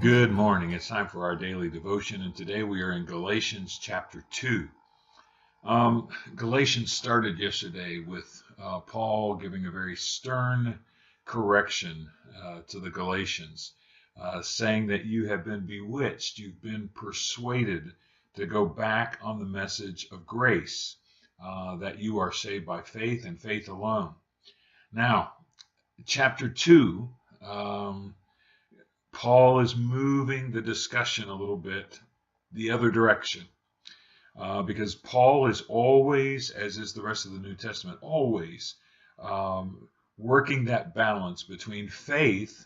Good morning. It's time for our daily devotion, and today we are in Galatians chapter 2. Galatians started yesterday with Paul giving a very stern correction to the Galatians, saying that you have been bewitched, you've been persuaded to go back on the message of grace, that you are saved by faith and faith alone. Now, chapter 2. Paul is moving the discussion a little bit the other direction, because Paul is always, as is the rest of the New Testament, always working that balance between faith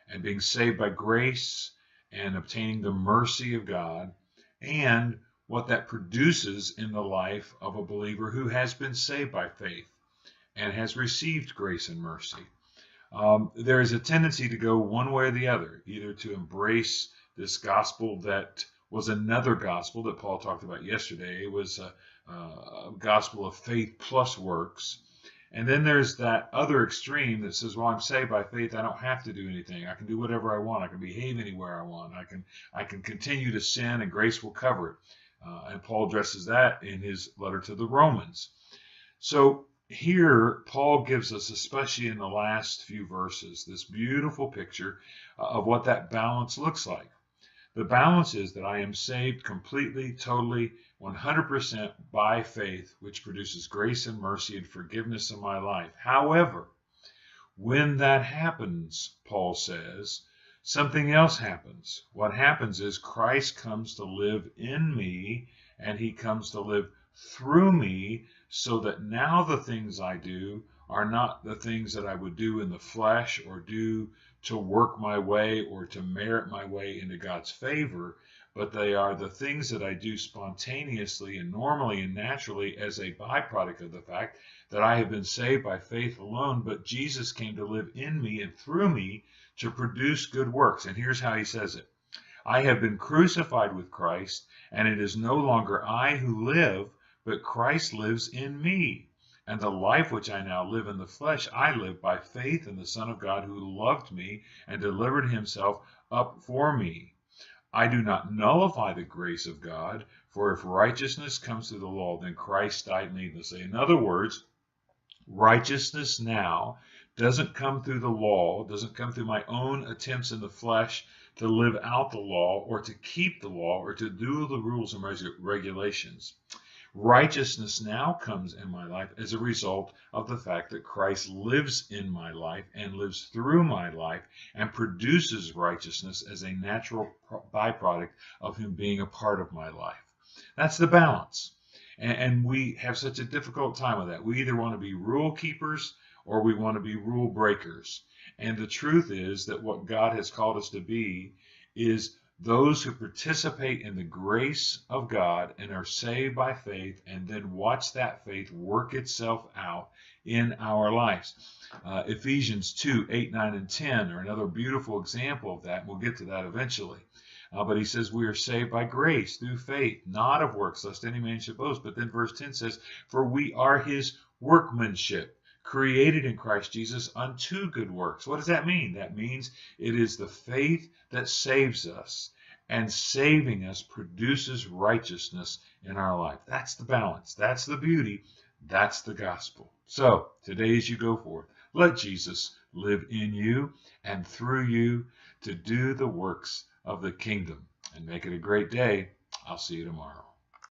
and being saved by grace and obtaining the mercy of God, and what that produces in the life of a believer who has been saved by faith and has received grace and mercy. There is a tendency to go one way or the other, either to embrace this gospel that was another gospel that Paul talked about yesterday. It was a gospel of faith plus works. And then there's that other extreme that says, well, I'm saved by faith. I don't have to do anything. I can do whatever I want. I can behave anywhere I want. I can continue to sin and grace will cover it. And Paul addresses that in his letter to the Romans. So here, Paul gives us, especially in the last few verses, this beautiful picture of what that balance looks like. The balance is that I am saved completely, totally, 100% by faith, which produces grace and mercy and forgiveness in my life. However, when that happens, Paul says, something else happens. What happens is Christ comes to live in me, and he comes to live through me, so that now the things I do are not the things that I would do in the flesh or do to work my way or to merit my way into God's favor, but they are the things that I do spontaneously and normally and naturally as a byproduct of the fact that I have been saved by faith alone, but Jesus came to live in me and through me to produce good works. And here's how he says it. I have been crucified with Christ, and it is no longer I who live, but Christ lives in me. And the life which I now live in the flesh, I live by faith in the Son of God who loved me and delivered himself up for me. I do not nullify the grace of God, for if righteousness comes through the law, then Christ died needlessly. In other words, righteousness now doesn't come through the law, doesn't come through my own attempts in the flesh to live out the law or to keep the law or to do the rules and regulations. Righteousness now comes in my life as a result of the fact that Christ lives in my life and lives through my life and produces righteousness as a natural byproduct of him being a part of my life. That's the balance. And we have such a difficult time with that. We either want to be rule keepers or we want to be rule breakers. And the truth is that what God has called us to be is those who participate in the grace of God and are saved by faith, and then watch that faith work itself out in our lives. Ephesians 2, 8, 9, and 10 are another beautiful example of that. We'll get to that eventually. But he says we are saved by grace through faith, not of works, lest any man should boast. But then verse 10 says, for we are his workmanship, created in Christ Jesus unto good works. What does that mean? That means it is the faith that saves us, and saving us produces righteousness in our life. That's the balance. That's the beauty. That's the gospel. So today as you go forth, let Jesus live in you and through you to do the works of the kingdom. And make it a great day. I'll see you tomorrow.